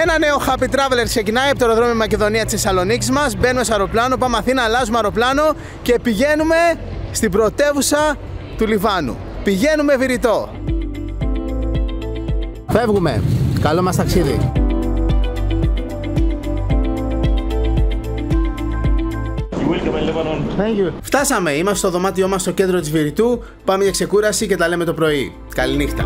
Ένα νέο Happy Traveler ξεκινάει από το αεροδρόμιο Μακεδονία της Θεσσαλονίκης μας. Μπαίνουμε σε αεροπλάνο, πάμε Αθήνα, αλλάζουμε αεροπλάνο και πηγαίνουμε στην πρωτεύουσα του Λιβάνου. Πηγαίνουμε Βηρητό. Φεύγουμε. Καλό μας ταξίδι. Φτάσαμε, είμαστε στο δωμάτιό μας στο κέντρο της Βηρητού. Πάμε για ξεκούραση και τα λέμε το πρωί. Καληνύχτα.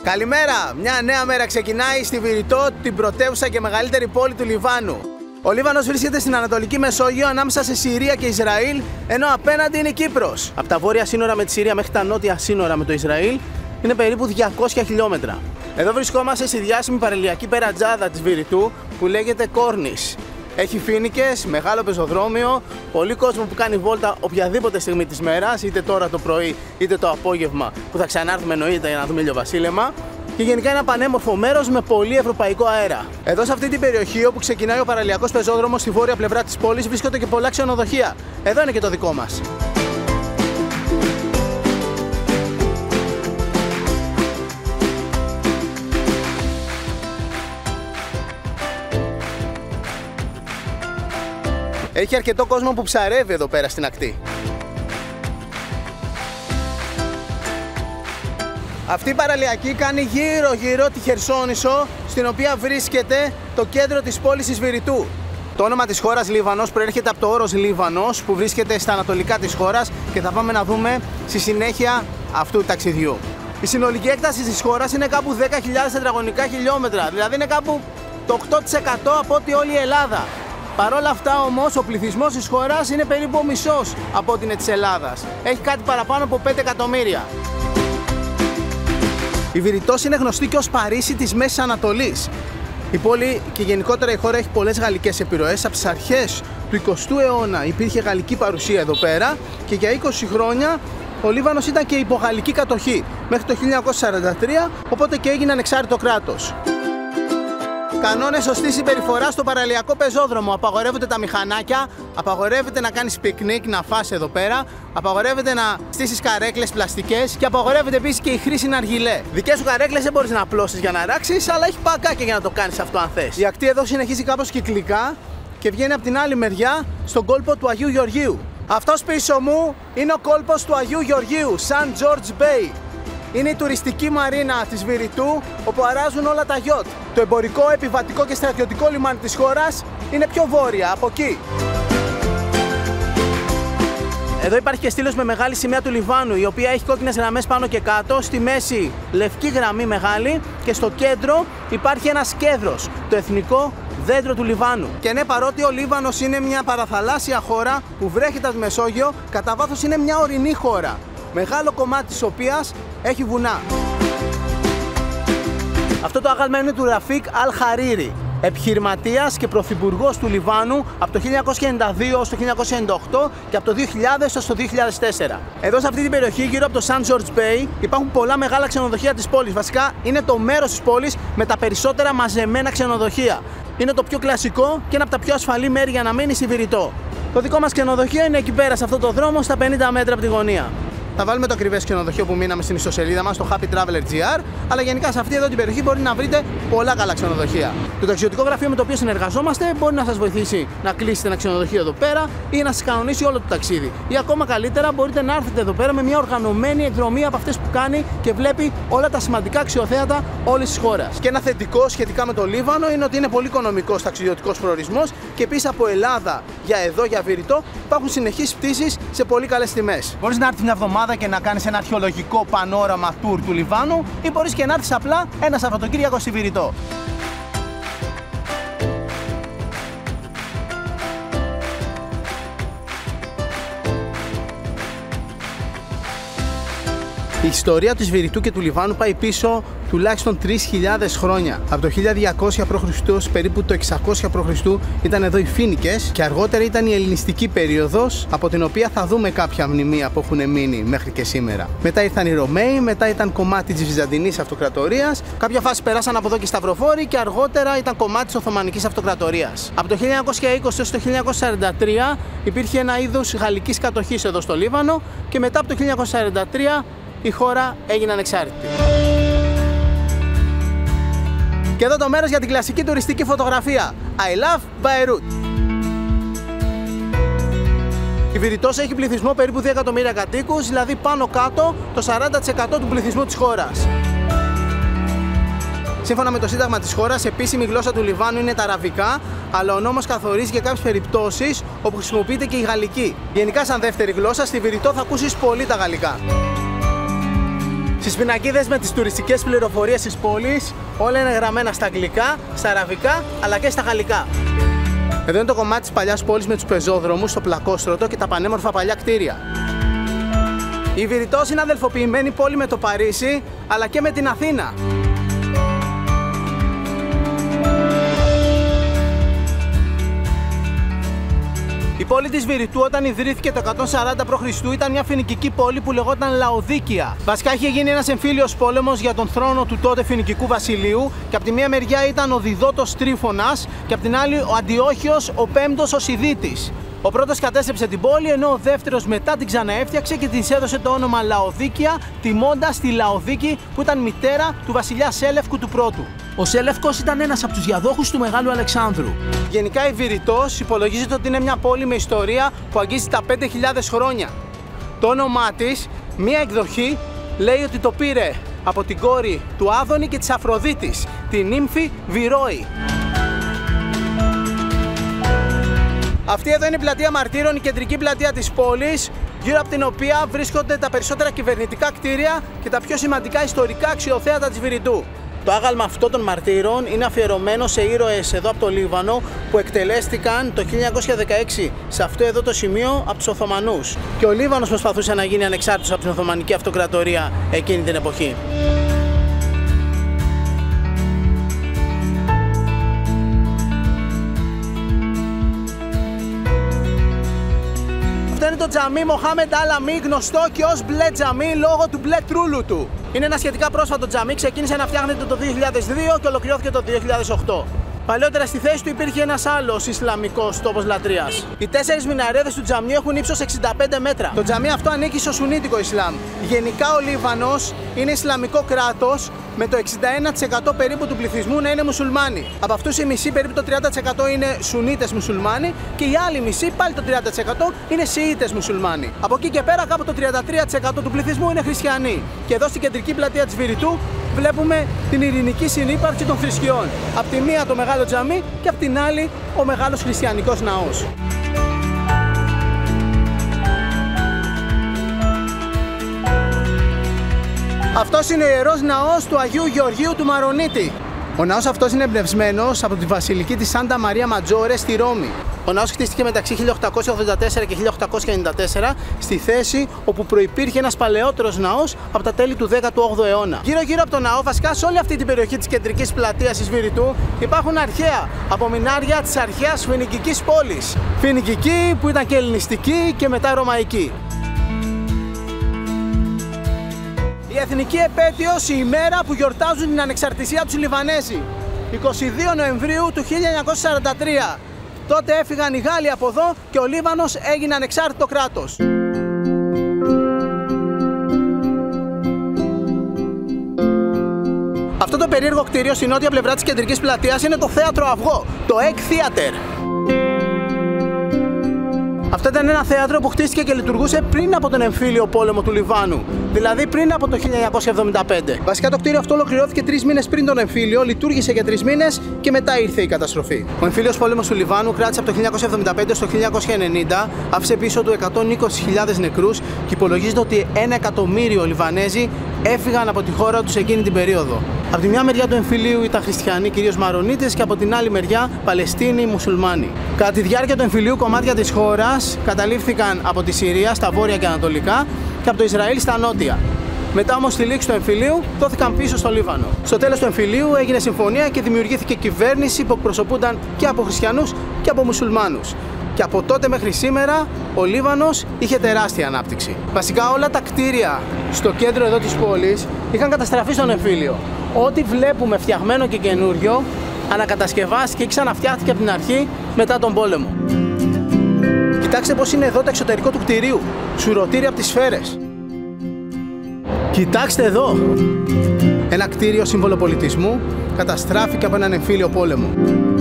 Καλημέρα! Μια νέα μέρα ξεκινάει στη Βηρητό, την πρωτεύουσα και μεγαλύτερη πόλη του Λιβάνου. Ο Λίβανος βρίσκεται στην Ανατολική Μεσόγειο ανάμεσα σε Συρία και Ισραήλ, ενώ απέναντι είναι η Κύπρος. Από τα βόρεια σύνορα με τη Συρία μέχρι τα νότια σύνορα με το Ισραήλ είναι περίπου 200 χιλιόμετρα. Εδώ βρισκόμαστε στη διάσημη παραλιακή περατζάδα της Βηρητού που λέγεται Κόρνης. Έχει φοίνικες, μεγάλο πεζοδρόμιο, πολύ κόσμο που κάνει βόλτα οποιαδήποτε στιγμή της μέρας, είτε τώρα το πρωί είτε το απόγευμα που θα ξανάρθουμε εννοείται για να δούμε ηλιοβασίλεμα. Και γενικά είναι ένα πανέμορφο μέρος με πολύ ευρωπαϊκό αέρα. Εδώ σε αυτή την περιοχή όπου ξεκινάει ο παραλιακός πεζόδρομος στη βόρεια πλευρά της πόλης βρίσκονται και πολλά ξενοδοχεία. Εδώ είναι και το δικό μας. Έχει αρκετό κόσμο που ψαρεύει εδώ πέρα στην ακτή. Αυτή η παραλιακή κάνει γύρω-γύρω τη Χερσόνησο, στην οποία βρίσκεται το κέντρο της πόλης της Βηρητού. Το όνομα της χώρας Λίβανος προέρχεται από το όρος Λίβανος που βρίσκεται στα ανατολικά της χώρας και θα πάμε να δούμε στη συνέχεια αυτού του ταξιδιού. Η συνολική έκταση της χώρας είναι κάπου 10.000 τετραγωνικά χιλιόμετρα, δηλαδή είναι κάπου το 8% από ό,τι όλη η Ελλάδα. Παρ' όλα αυτά όμως ο πληθυσμός της χώρας είναι περίπου ο μισός από ό,τι είναι της Ελλάδας. Έχει κάτι παραπάνω από 5 εκατομμύρια. Η Βηρητός είναι γνωστή και ως Παρίσι της Μέσης Ανατολής. Η πόλη και γενικότερα η χώρα έχει πολλές γαλλικές επιρροές. Από τις αρχές του 20ου αιώνα υπήρχε γαλλική παρουσία εδώ πέρα και για 20 χρόνια ο Λίβανος ήταν και υπογαλλική κατοχή μέχρι το 1943, οπότε και έγινε ανεξάρτητο κράτος. Κανόνες σωστής συμπεριφοράς στο παραλιακό πεζόδρομο. Απαγορεύονται τα μηχανάκια, απαγορεύεται να κάνεις πικνίκ, να φας εδώ πέρα, απαγορεύεται να στήσεις καρέκλες πλαστικές και απαγορεύεται επίσης και η χρήση ναργιλέ. Δικές σου καρέκλες δεν μπορείς να απλώσεις για να ράξεις, αλλά έχει παγκάκια για να το κάνεις αυτό αν θες. Η ακτή εδώ συνεχίζει κάπως κυκλικά και βγαίνει από την άλλη μεριά στον κόλπο του Αγίου Γεωργίου. Αυτός πίσω μου είναι ο κόλπος του Αγίου Γεωργίου, St. George Bay. Είναι η τουριστική μαρίνα της Βηρητού, όπου αράζουν όλα τα γιότ. Το εμπορικό, επιβατικό και στρατιωτικό λιμάνι της χώρας είναι πιο βόρεια, από εκεί. Εδώ υπάρχει και στήλος με μεγάλη σημαία του Λιβάνου, η οποία έχει κόκκινες γραμμές πάνω και κάτω, στη μέση λευκή γραμμή μεγάλη και στο κέντρο υπάρχει ένας κέδρος, το εθνικό δέντρο του Λιβάνου. Και ναι, παρότι ο Λίβανος είναι μια παραθαλάσσια χώρα που βρέχεται από τη Μεσόγειο, κατά βάθος είναι μια ορεινή χώρα, μεγάλο κομμάτι της οποίας έχει βουνά. Αυτό το άγαλμα είναι του Ραφίκ Αλ-Χαρίρι, επιχειρηματίας και πρωθυπουργός του Λιβάνου από το 1992 ως το 1998 και από το 2000 ως το 2004. Εδώ σε αυτή την περιοχή, γύρω από το St. George Bay, υπάρχουν πολλά μεγάλα ξενοδοχεία της πόλης. Βασικά είναι το μέρος της πόλης με τα περισσότερα μαζεμένα ξενοδοχεία. Είναι το πιο κλασικό και ένα από τα πιο ασφαλή μέρη για να μείνει στη Βηρητό. Το δικό μας ξενοδοχείο είναι εκεί πέρα, σε αυτό το δρόμο, στα 50 μέτρα από τη γωνία. Θα βάλουμε το ακριβές ξενοδοχείο που μείναμε στην ιστοσελίδα μας, το Happy Traveler GR, αλλά γενικά σε αυτή εδώ την περιοχή μπορεί να βρείτε πολλά καλά ξενοδοχεία. Το ταξιδιωτικό γραφείο με το οποίο συνεργαζόμαστε μπορεί να σας βοηθήσει να κλείσετε ένα ξενοδοχείο εδώ πέρα ή να σας κανονίσει όλο το ταξίδι. Ή ακόμα καλύτερα, μπορείτε να έρθετε εδώ πέρα με μια οργανωμένη εκδρομή από αυτές που κάνει και βλέπει όλα τα σημαντικά αξιοθέατα όλης της χώρας. Και ένα θετικό σχετικά με το Λίβανο είναι ότι είναι πολύ οικονομικός ταξιδιωτικός προορισμός και επίσης από Ελλάδα για εδώ, για Βηρητό, υπάρχουν συνεχείς πτήσεις σε πολύ καλές τιμές. Μπορείς να έρθεις μια εβδομάδα και να κάνεις ένα αρχαιολογικό πανόραμα tour του Λιβάνου ή μπορείς και να έρθεις απλά ένα Σαββατοκύριακο στη Βηρητό. Η ιστορία του Βηρητού και του Λιβάνου πάει πίσω τουλάχιστον 3.000 χρόνια. Από το 1200 π.Χ. περίπου το 600 π.Χ. ήταν εδώ οι Φοίνικες και αργότερα ήταν η ελληνιστική περίοδος, από την οποία θα δούμε κάποια μνημεία που έχουν μείνει μέχρι και σήμερα. Μετά ήρθαν οι Ρωμαίοι, μετά ήταν κομμάτι της Βυζαντινής Αυτοκρατορίας. Κάποια φάση περάσαν από εδώ και οι Σταυροφόροι και αργότερα ήταν κομμάτι της Οθωμανικής Αυτοκρατορίας. Από το 1920 έως το 1943 υπήρχε ένα είδος γαλλικής κατοχής εδώ στο Λίβανο και μετά από το 1943 η χώρα έγινε ανεξάρτητη. Και εδώ το μέρος για την κλασική τουριστική φωτογραφία. I love Beirut. Η Βηρητός έχει πληθυσμό περίπου 2 εκατομμύρια κατοίκους, δηλαδή πάνω κάτω το 40% του πληθυσμού της χώρας. Σύμφωνα με το Σύνταγμα της χώρας, επίσημη γλώσσα του Λιβάνου είναι τα αραβικά, αλλά ο νόμος καθορίζει και κάποιες περιπτώσεις όπου χρησιμοποιείται και η γαλλική. Γενικά, σαν δεύτερη γλώσσα, στη Βηρητό θα ακούσεις πολύ τα γαλλικά. Στις πινακίδες με τις τουριστικές πληροφορίες της πόλης, όλα είναι γραμμένα στα αγγλικά, στα αραβικά αλλά και στα γαλλικά. Εδώ είναι το κομμάτι της παλιάς πόλης με τους πεζόδρομους, το πλακόστρωτο και τα πανέμορφα παλιά κτίρια. Η Βηρητός είναι αδελφοποιημένη πόλη με το Παρίσι αλλά και με την Αθήνα. Η πόλη της Βηρητού όταν ιδρύθηκε το 140 π.Χ. ήταν μια φοινικική πόλη που λεγόταν Λαοδίκια. Βασικά είχε γίνει ένας εμφύλιος πόλεμος για τον θρόνο του τότε φοινικικού βασιλείου και από τη μία μεριά ήταν ο Διδότος Τρίφωνας και από την άλλη ο Αντιόχιος ο Πέμπτος ο Σιδήτης. Ο πρώτος κατέστρεψε την πόλη ενώ ο δεύτερος μετά την ξαναέφτιαξε και της έδωσε το όνομα Λαοδίκια, τιμώντας τη Λαοδίκη που ήταν μητέρα του βασιλιά Σέλευκου του Πρώτου. Ο Σέλευκος ήταν ένας από τους διαδόχους του Μεγάλου Αλεξάνδρου. Γενικά η Βηρητός υπολογίζεται ότι είναι μια πόλη με ιστορία που αγγίζει τα 5.000 χρόνια. Το όνομά της, μια εκδοχή, λέει ότι το πήρε από την κόρη του Άδωνη και της Αφροδίτης, την νύμφη Βηρώη. Αυτή εδώ είναι η πλατεία Μαρτύρων, η κεντρική πλατεία της πόλης, γύρω από την οποία βρίσκονται τα περισσότερα κυβερνητικά κτίρια και τα πιο σημαντικά ιστορικά αξιοθέατα της Βηρητού. Το άγαλμα αυτό των μαρτύρων είναι αφιερωμένο σε ήρωες εδώ από το Λίβανο που εκτελέστηκαν το 1916 σε αυτό εδώ το σημείο από τους Οθωμανούς. Και ο Λίβανος προσπαθούσε να γίνει ανεξάρτητος από την Οθωμανική Αυτοκρατορία εκείνη την εποχή. Αυτό είναι το τζαμί Μοχάμεντ Αλ-Αμί, γνωστό και ως μπλε τζαμί λόγω του μπλε τρούλου του. Είναι ένα σχετικά πρόσφατο τζαμί, ξεκίνησε να φτιάχνεται το 2002 και ολοκληρώθηκε το 2008. Παλαιότερα στη θέση του υπήρχε ένας άλλος Ισλαμικός τόπος λατρείας. Οι 4 μιναρέδες του τζαμιού έχουν ύψος 65 μέτρα. Το τζαμί αυτό ανήκει στο Σουνίτικο Ισλάμ. Γενικά ο Λίβανος είναι Ισλαμικό κράτος, με το 61% περίπου του πληθυσμού να είναι μουσουλμάνοι. Από αυτούς οι μισοί, περίπου το 30% είναι Σουνίτες μουσουλμάνοι και οι άλλοι μισοί, πάλι το 30% είναι Σιήτες μουσουλμάνοι. Από εκεί και πέρα, κάπου το 33% του πληθυσμού είναι χριστιανοί. Και εδώ στην κεντρική πλατεία της Βηρητού βλέπουμε την ειρηνική συνύπαρξη των θρησκειών. Απ' τη μία το μεγάλο τζαμί και απ' την άλλη ο μεγάλος χριστιανικός ναός. Αυτός είναι ο ιερός ναός του Αγίου Γεωργίου του Μαρονίτη. Ο ναός αυτός είναι εμπνευσμένος από τη βασιλική της Σάντα Μαρία Ματζόρε στη Ρώμη. Ο ναός χτίστηκε μεταξύ 1884 και 1894 στη θέση όπου προϋπήρχε ένας παλαιότερος ναός από τα τέλη του 18ου αιώνα. Γύρω-γύρω από τον ναό, βασικά σε όλη αυτή την περιοχή της κεντρικής πλατείας της Βηρητού, υπάρχουν αρχαία απομεινάρια της αρχαίας φοινικικής πόλης. Φοινικική που ήταν και ελληνιστική και μετά ρωμαϊκή. Η εθνική επέτειος, η ημέρα που γιορτάζουν την ανεξαρτησία τους οι Λιβανέζοι, 22 Νοεμβρίου του 1943. Τότε έφυγαν οι Γάλλοι από εδώ και ο Λίβανος έγινε ανεξάρτητο κράτος. Αυτό το περίεργο κτίριο στη νότια πλευρά της κεντρικής πλατείας είναι το Θέατρο Αυγό, το Egg Theater. Αυτό ήταν ένα θέατρο που χτίστηκε και λειτουργούσε πριν από τον εμφύλιο πόλεμο του Λιβάνου, δηλαδή πριν από το 1975. Βασικά το κτίριο αυτό ολοκληρώθηκε 3 μήνες πριν τον εμφύλιο, λειτουργήσε για 3 μήνες και μετά ήρθε η καταστροφή. Ο εμφύλιος πόλεμος του Λιβάνου κράτησε από το 1975 στο 1990, άφησε πίσω του 120.000 νεκρούς και υπολογίζεται ότι 1 εκατομμύριο Λιβανέζοι έφυγαν από τη χώρα τους εκείνη την περίοδο. Από τη μια μεριά του εμφυλίου ήταν χριστιανοί, κυρίως Μαρονίτες, και από την άλλη μεριά Παλαιστίνοι μουσουλμάνοι. Κατά τη διάρκεια του εμφυλίου, κομμάτια της χώρας καταλήφθηκαν από τη Συρία στα βόρεια και ανατολικά και από το Ισραήλ στα νότια. Μετά όμως στη λήξη του εμφυλίου δόθηκαν πίσω στο Λίβανο. Στο τέλος του εμφυλίου έγινε συμφωνία και δημιουργήθηκε κυβέρνηση που εκπροσωπούνταν και από χριστιανούς και από μουσουλμάνους. Και από τότε μέχρι σήμερα ο Λίβανος είχε τεράστια ανάπτυξη. Βασικά όλα τα κτίρια στο κέντρο εδώ της πόλης είχαν καταστραφεί στον εμφύλιο. Ό,τι βλέπουμε φτιαγμένο και καινούριο ανακατασκευάστηκε και ξαναφτιάχτηκε από την αρχή μετά τον πόλεμο. Κοιτάξτε πώς είναι εδώ το εξωτερικό του κτηρίου. Σουρωτήρια από τις σφαίρες. Κοιτάξτε εδώ. Ένα κτίριο σύμβολο πολιτισμού καταστράφηκε από έναν εμφύλιο πόλεμο.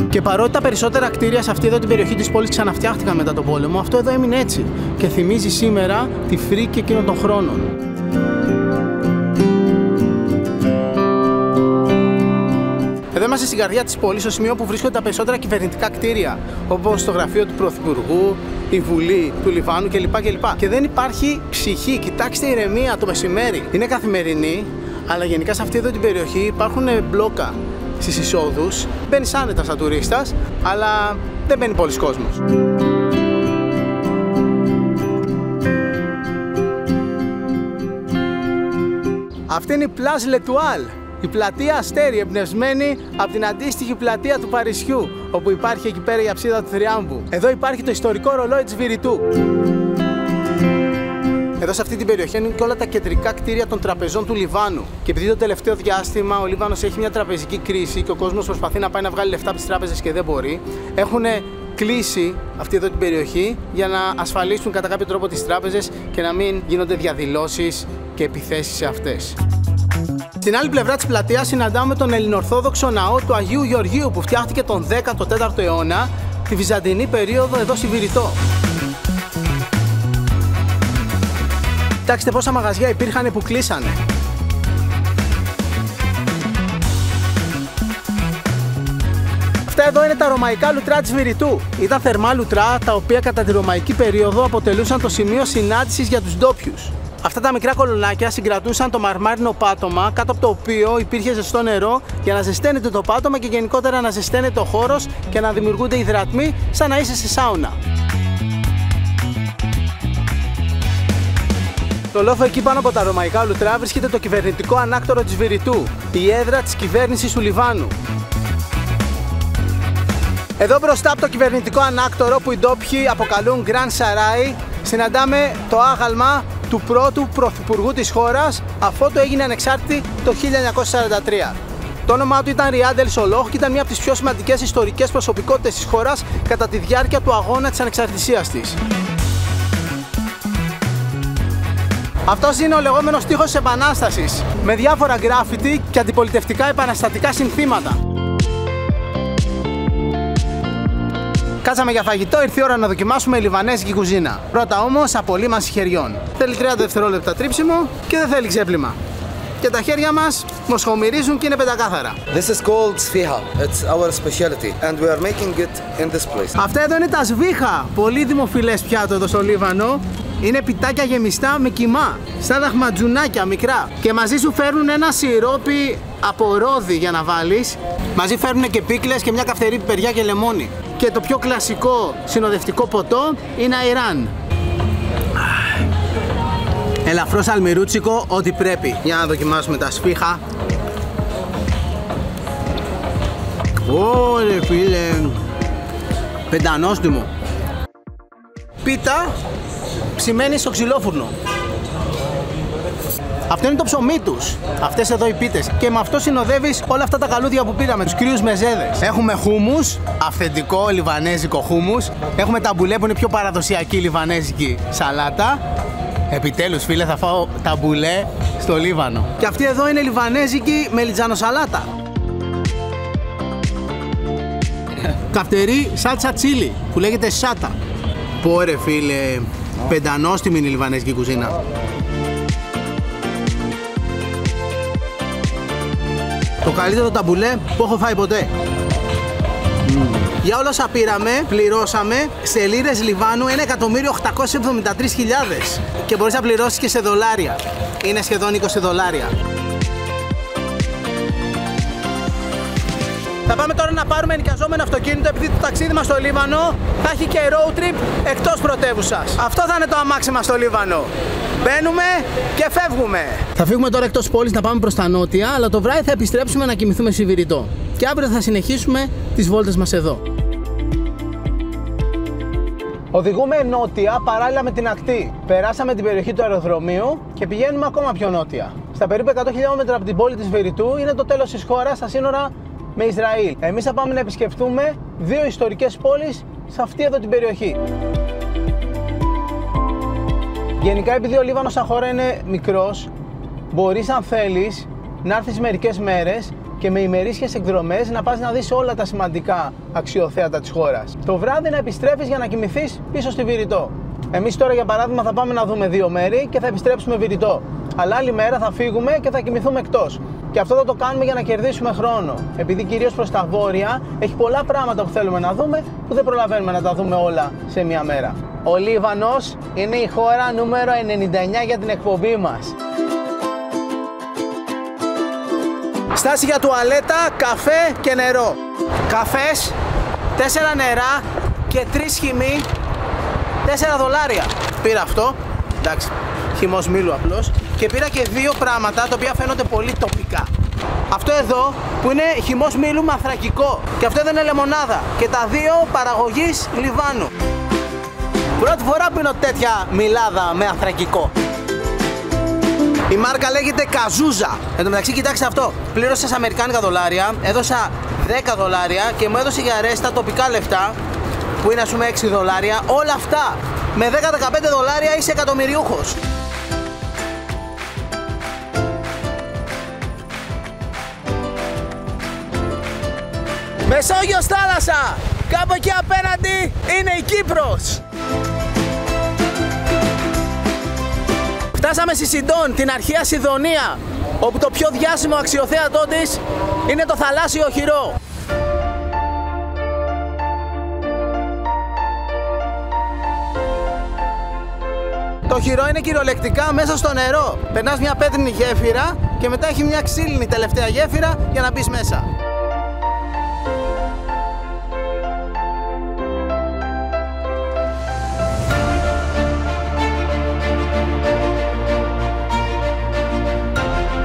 Και παρότι τα περισσότερα κτίρια σε αυτή εδώ την περιοχή της πόλης ξαναφτιάχτηκαν μετά τον πόλεμο, αυτό εδώ έμεινε έτσι και θυμίζει σήμερα τη φρίκη εκείνων των χρόνων. Εδώ είμαστε στην καρδιά της πόλης, στο σημείο που βρίσκονται τα περισσότερα κυβερνητικά κτίρια, όπως το γραφείο του Πρωθυπουργού, η Βουλή του Λιβάνου κλπ. Και δεν υπάρχει ψυχή. Κοιτάξτε η ηρεμία το μεσημέρι. Είναι καθημερινή, αλλά γενικά σε αυτή εδώ την περιοχή υπάρχουν μπλόκα στις εισόδους. Μπαίνεις άνετα σαν τουρίστας, αλλά δεν μπαίνει πολλής κόσμος. Αυτή είναι η Place l'Étoile, η πλατεία Αστέρι, εμπνευσμένη από την αντίστοιχη πλατεία του Παρισιού, όπου υπάρχει εκεί πέρα η αψίδα του Θριάμβου. Εδώ υπάρχει το ιστορικό ρολόι της Βηρητού. Εδώ σε αυτή την περιοχή είναι και όλα τα κεντρικά κτίρια των τραπεζών του Λιβάνου. Και επειδή το τελευταίο διάστημα ο Λίβανος έχει μια τραπεζική κρίση και ο κόσμος προσπαθεί να πάει να βγάλει λεφτά από τις τράπεζες και δεν μπορεί, έχουν κλείσει αυτή εδώ την περιοχή για να ασφαλίσουν κατά κάποιο τρόπο τις τράπεζες και να μην γίνονται διαδηλώσεις και επιθέσεις σε αυτές. Στην άλλη πλευρά της πλατείας συναντάμε τον ελληνοορθόδοξο ναό του Αγίου Γεωργίου που φτιάχτηκε τον 14ο αιώνα, τη Βυζαντινή περίοδο εδώ στη Βηρητό. Κοιτάξτε πόσα μαγαζιά υπήρχαν που κλείσανε. Αυτά εδώ είναι τα ρωμαϊκά λουτρά της Βηρητού. Ήταν θερμά λουτρά τα οποία κατά τη ρωμαϊκή περίοδο αποτελούσαν το σημείο συνάντησης για τους ντόπιους. Αυτά τα μικρά κολονάκια συγκρατούσαν το μαρμάρινο πάτωμα κάτω από το οποίο υπήρχε ζεστό νερό για να ζεσταίνεται το πάτωμα και γενικότερα να ζεσταίνεται ο χώρος και να δημιουργούνται υδρατμοί σαν να είσαι σε σάουνα. Στο λόφο εκεί πάνω από τα ρωμαϊκά λουτρά βρίσκεται το κυβερνητικό ανάκτορο της Βηρητού, η έδρα της κυβέρνησης του Λιβάνου. Εδώ μπροστά από το κυβερνητικό ανάκτορο που οι ντόπιοι αποκαλούν Grand Sarai, συναντάμε το άγαλμα του πρώτου πρωθυπουργού της χώρας, αφότου έγινε ανεξάρτητη το 1943. Το όνομά του ήταν Ριάντ ελ Σολόχ και ήταν μία από τις πιο σημαντικές ιστορικές προσωπικότητες της χώρας κατά τη διάρκεια του αγώνα της ανεξαρτησίας της. Αυτός είναι ο λεγόμενος τοίχος της Επανάστασης, με διάφορα γκράφιτι και αντιπολιτευτικά επαναστατικά συνθήματα. Κάτσαμε για φαγητό, ήρθε η ώρα να δοκιμάσουμε λιβανέζικη κουζίνα. Πρώτα όμως απολύμανση χεριών. Θέλει 30 δευτερόλεπτα τρίψιμο και δεν θέλει ξέπλυμα. Και τα χέρια μας μοσχομυρίζουν και είναι πεντακάθαρα. This is called sfiha. It's our specialty and we are making it in this place. Αυτά εδώ είναι τα σβίχα. Πολύ δημοφιλές πιάτο εδώ στο Λίβανο. Είναι πιτάκια γεμιστά με κιμά, σαν λαχματζουνάκια μικρά. Και μαζί σου φέρνουν ένα σιρόπι από ρόδι για να βάλεις. Μαζί φέρνουν και πίκλες και μια καυτερή πιπεριά και λεμόνι. Και το πιο κλασικό συνοδευτικό ποτό είναι αϊράν. Ελαφρώς αλμυρούτσικο, ό,τι πρέπει. Για να δοκιμάσουμε τα σφίχα. Ωρε φίλε, πεντανόστιμο. Πίτα ψημένη στο ξυλόφουρνο. Αυτό είναι το ψωμί τους, αυτές εδώ οι πίτες. Και με αυτό συνοδεύεις όλα αυτά τα καλούδια που πήραμε, τους κρύους μεζέδες. Έχουμε χούμους, αυθεντικό λιβανέζικο χούμους. Έχουμε ταμπουλέ που είναι πιο παραδοσιακή λιβανέζικη σαλάτα. Επιτέλους φίλε, θα φάω ταμπουλέ στο Λίβανο. Και αυτή εδώ είναι λιβανέζικη μελιτζανοσαλάτα. Καυτερή σάλτσα τσίλι που λέγεται σάτα. Πόρε φίλε, πεντανόστιμη είναι η λιβανέζικη κουζίνα. Το καλύτερο ταμπουλέ που έχω φάει ποτέ. Για όλα όσα πήραμε, πληρώσαμε σε λίρες Λιβάνου 1.873.000 και μπορείς να πληρώσεις και σε δολάρια. Είναι σχεδόν 20 δολάρια. Θα πάμε τώρα να πάρουμε ενοικιαζόμενο αυτοκίνητο, επειδή το ταξίδι μας στο Λίβανο θα έχει και road trip εκτός πρωτεύουσας. Αυτό θα είναι το αμάξι μας στο Λίβανο. Μπαίνουμε και φεύγουμε. Θα φύγουμε τώρα εκτός πόλης να πάμε προς τα νότια, αλλά το βράδυ θα επιστρέψουμε να κοιμηθούμε στη Βηρητό. Και αύριο θα συνεχίσουμε τις βόλτες μας εδώ. Οδηγούμε νότια παράλληλα με την ακτή. Περάσαμε την περιοχή του αεροδρομίου και πηγαίνουμε ακόμα πιο νότια. Στα περίπου 100 χιλιόμετρα από την πόλη της Βηρητού είναι το τέλος της χώρας, στα σύνορα με Ισραήλ. Εμείς θα πάμε να επισκεφτούμε δύο ιστορικές πόλεις σε αυτή εδώ την περιοχή. Γενικά, επειδή ο Λίβανος σαν χώρα είναι μικρός, μπορείς αν θέλεις να έρθεις μερικές μέρες και με ημερήσιες εκδρομές να πας να δεις όλα τα σημαντικά αξιοθέατα της χώρας. Το βράδυ να επιστρέφεις για να κοιμηθείς πίσω στη Βηρητό. Εμείς τώρα για παράδειγμα θα πάμε να δούμε δύο μέρη και θα επιστρέψουμε Βηρητό. Αλλά άλλη μέρα θα φύγουμε και θα κοιμηθούμε εκτός. Και αυτό θα το κάνουμε για να κερδίσουμε χρόνο. Επειδή κυρίως προς τα βόρεια έχει πολλά πράγματα που θέλουμε να δούμε που δεν προλαβαίνουμε να τα δούμε όλα σε μία μέρα. Ο Λίβανος είναι η χώρα νούμερο 99 για την εκπομπή μας. Στάση για τουαλέτα, καφέ και νερό. Καφές, 4 νερά και 3 χυμοί, 4 δολάρια. Πήρα αυτό, εντάξει, χυμός μήλου απλώς. Και πήρα και δύο πράγματα τα οποία φαίνονται πολύ τοπικά. Αυτό εδώ που είναι χυμός μήλου με ανθρακικό. Και αυτό εδώ είναι λεμονάδα. Και τα δύο παραγωγής Λιβάνου. Πρώτη φορά πίνω τέτοια μιλάδα με ανθρακικό. Η μάρκα λέγεται Καζούζα. Εν τω μεταξύ, κοιτάξτε αυτό. Πλήρωσα σε αμερικάνικα δολάρια, έδωσα 10 δολάρια και μου έδωσε για ρέστα τοπικά λεφτά, που είναι ας πούμε 6 δολάρια. Όλα αυτά με 10-15 δολάρια είσαι εκατομμυριούχος. Μεσόγειος θάλασσα! Κάπου εκεί απέναντι είναι η Κύπρος! Φτάσαμε στη Σιντών, την αρχαία Σιδωνία, όπου το πιο διάσημο αξιοθέατό της είναι το θαλάσσιο οχυρό. Το οχυρό είναι κυριολεκτικά μέσα στο νερό. Περνάς μια πέτρινη γέφυρα και μετά έχει μια ξύλινη τελευταία γέφυρα για να μπεις μέσα.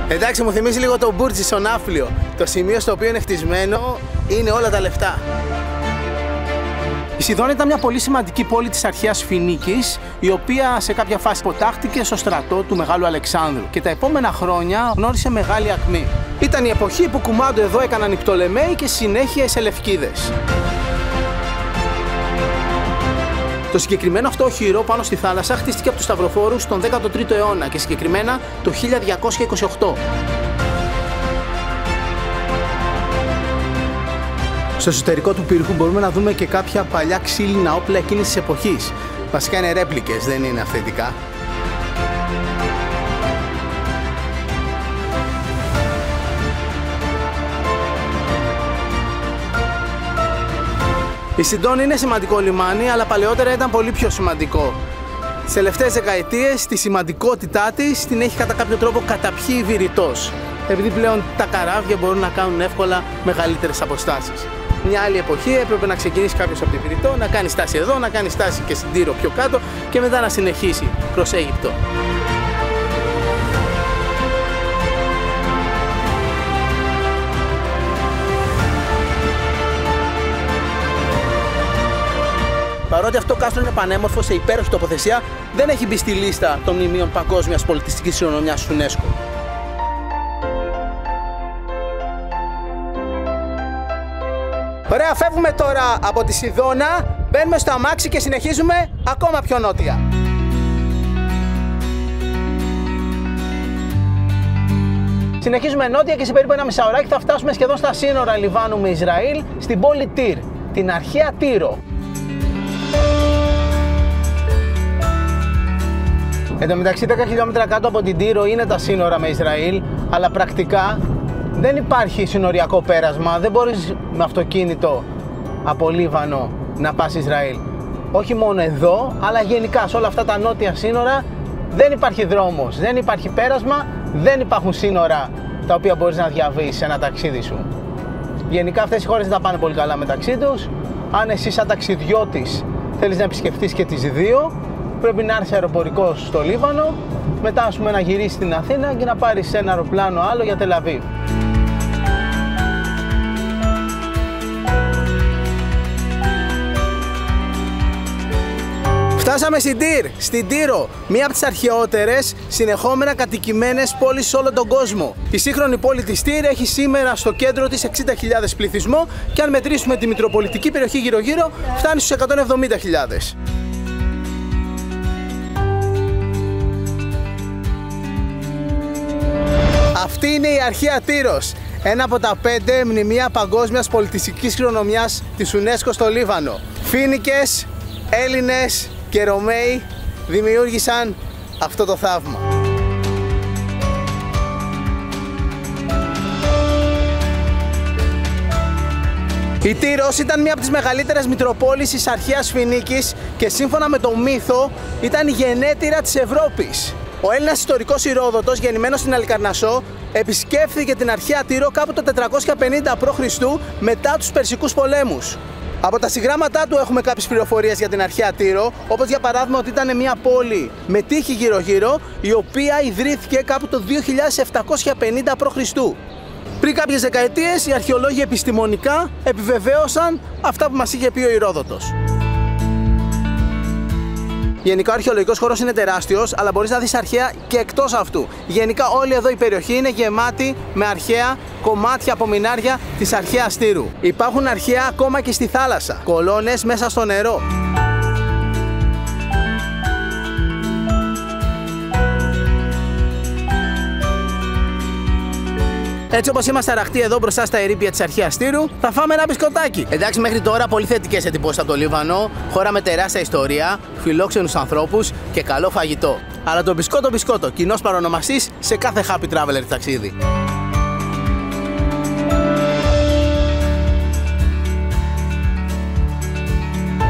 Εντάξει, μου θυμίζει λίγο το Μπούρτζι στο Ναύπλιο. Το σημείο στο οποίο είναι χτισμένο είναι όλα τα λεφτά. Η Σιδώνα ήταν μια πολύ σημαντική πόλη της αρχαίας Φινίκης, η οποία σε κάποια φάση υποτάχθηκε στο στρατό του Μεγάλου Αλεξάνδρου και τα επόμενα χρόνια γνώρισε μεγάλη ακμή. Ήταν η εποχή που κουμάντο εδώ έκαναν οι Πτολεμαίοι και συνέχεια οι Σελευκίδες. Το συγκεκριμένο αυτό οχυρό πάνω στη θάλασσα χτίστηκε από τους σταυροφόρους τον 13ο αιώνα και συγκεκριμένα το 1228. Στο εσωτερικό του πύργου μπορούμε να δούμε και κάποια παλιά ξύλινα όπλα εκείνης της εποχής. Βασικά είναι ρέπλικες, δεν είναι αυθεντικά. Η Σιντών είναι σημαντικό λιμάνι, αλλά παλαιότερα ήταν πολύ πιο σημαντικό. Τις τελευταίες δεκαετίες τη σημαντικότητά της την έχει κατά κάποιο τρόπο καταπιεί η Βηρητός, επειδή πλέον τα καράβια μπορούν να κάνουν εύκολα μεγαλύτερες αποστάσεις. Μια άλλη εποχή έπρεπε να ξεκινήσει κάποιος από τη Βηρητό, να κάνει στάση εδώ, να κάνει στάση και στην Τύρο πιο κάτω και μετά να συνεχίσει προς Αίγυπτο. Παρότι αυτό το κάστρο είναι πανέμορφο σε υπέροχη τοποθεσία, δεν έχει μπει στη λίστα των μνημείων παγκόσμιας πολιτιστικής κληρονομιάς UNESCO. Ωραία, φεύγουμε τώρα από τη Σιδώνα, μπαίνουμε στο αμάξι και συνεχίζουμε ακόμα πιο νότια. Συνεχίζουμε νότια και σε περίπου ένα μισάωράκι θα φτάσουμε σχεδόν στα σύνορα Λιβάνου με Ισραήλ, στην πόλη Τύρ, την αρχαία Τύρο. Εν τω μεταξύ 10 χιλιόμετρα κάτω από την Τύρο είναι τα σύνορα με Ισραήλ, αλλά πρακτικά δεν υπάρχει συνοριακό πέρασμα, δεν μπορείς με αυτοκίνητο από Λίβανο να πας Ισραήλ. Όχι μόνο εδώ, αλλά γενικά σε όλα αυτά τα νότια σύνορα δεν υπάρχει δρόμος, δεν υπάρχει πέρασμα, δεν υπάρχουν σύνορα τα οποία μπορείς να διαβείς σε ένα ταξίδι σου. Γενικά αυτές οι χώρες δεν τα πάνε πολύ καλά μεταξύ τους. Αν εσύ σαν ταξιδιώτης θέλεις να επισκεφτείς και τις δύο, πρέπει να έρθεις αεροπορικός στο Λίβανο, μετά ας πούμε να γυρίσεις στην Αθήνα και να πάρεις ένα αεροπλάνο άλλο για Τελαβίβ. Φτάσαμε στην Τύρο, μία από τις αρχαιότερες συνεχόμενα κατοικημένες πόλεις σε όλο τον κόσμο. Η σύγχρονη πόλη της Τύρ έχει σήμερα στο κέντρο της 60.000 πληθυσμό και αν μετρήσουμε τη μητροπολιτική περιοχή γύρω-γύρω φτάνει στους 170.000. Αυτή είναι η αρχαία Τύρος, ένα από τα 5 μνημεία παγκόσμιας πολιτιστικής κληρονομιάς της UNESCO στο Λίβανο. Φοίνικες, Έλληνες και Ρωμαίοι δημιούργησαν αυτό το θαύμα. Η Τύρος ήταν μία από τις μεγαλύτερες μητροπόλεις της αρχαίας Φοινίκης και σύμφωνα με το μύθο ήταν η γενέτειρα της Ευρώπης. Ο Έλληνας ιστορικός Ηρόδοτος, γεννημένος στην Αλικαρνασσό, επισκέφθηκε την αρχαία Τύρο κάπου το 450 π.Χ. μετά τους Περσικούς πολέμους. Από τα συγγράμματά του έχουμε κάποιες πληροφορίες για την αρχαία Τύρο, όπως για παράδειγμα ότι ήταν μια πόλη με τείχη γύρω-γύρω, η οποία ιδρύθηκε κάπου το 2750 π.Χ. Πριν κάποιες δεκαετίες, οι αρχαιολόγοι επιστημονικά επιβεβαίωσαν αυτά που μας είχε πει ο Ηρόδοτος. Γενικά ο αρχαιολογικός χώρος είναι τεράστιος, αλλά μπορείς να δεις αρχαία και εκτός αυτού. Γενικά όλη εδώ η περιοχή είναι γεμάτη με αρχαία κομμάτια από μινάρια της αρχαίας Τύρου. Υπάρχουν αρχαία ακόμα και στη θάλασσα, κολόνες μέσα στο νερό. Έτσι όπως είμαστε αραχτοί εδώ μπροστά στα ερείπια της αρχαίας Τύρου, θα φάμε ένα μπισκοτάκι. Εντάξει, μέχρι τώρα πολύ θετικές εντυπώσεις από το Λίβανο, χώρα με τεράστια ιστορία, φιλόξενους ανθρώπους και καλό φαγητό. Αλλά το μπισκότο, κοινός παρονομαστής σε κάθε happy traveler ταξίδι.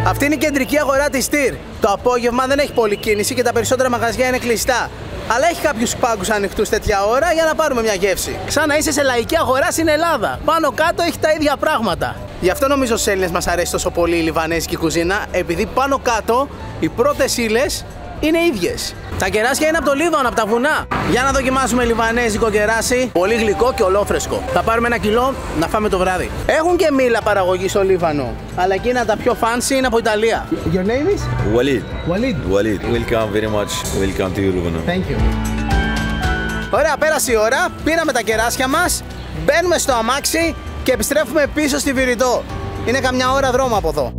Αυτή είναι η κεντρική αγορά της Τύρ. Το απόγευμα δεν έχει πολλή κίνηση και τα περισσότερα μαγαζιά είναι κλειστά. Αλλά έχει κάποιους πάγκους ανοιχτούς τέτοια ώρα για να πάρουμε μια γεύση. Σαν να είσαι σε λαϊκή αγορά στην Ελλάδα. Πάνω κάτω έχει τα ίδια πράγματα. Γι' αυτό νομίζω στους Έλληνες μας αρέσει τόσο πολύ η λιβανέζικη κουζίνα, επειδή πάνω κάτω οι πρώτες ύλες είναι ίδιες. Τα κεράσια είναι από το Λίβανο, από τα βουνά. Για να δοκιμάσουμε λιβανέζικο κεράσι. Πολύ γλυκό και ολόφρεσκο. Θα πάρουμε 1 κιλό να φάμε το βράδυ. Έχουν και μήλα παραγωγή στο Λίβανο. Αλλά εκείνα τα πιο fancy είναι από Ιταλία. Your name is? Walid. Welcome very much. Welcome to Lebanon. Thank you. Ωραία, πέρασε η ώρα. Πήραμε τα κεράσια μας. Μπαίνουμε στο αμάξι και επιστρέφουμε πίσω στη Βηρητό. Είναι καμιά ώρα δρόμο από εδώ.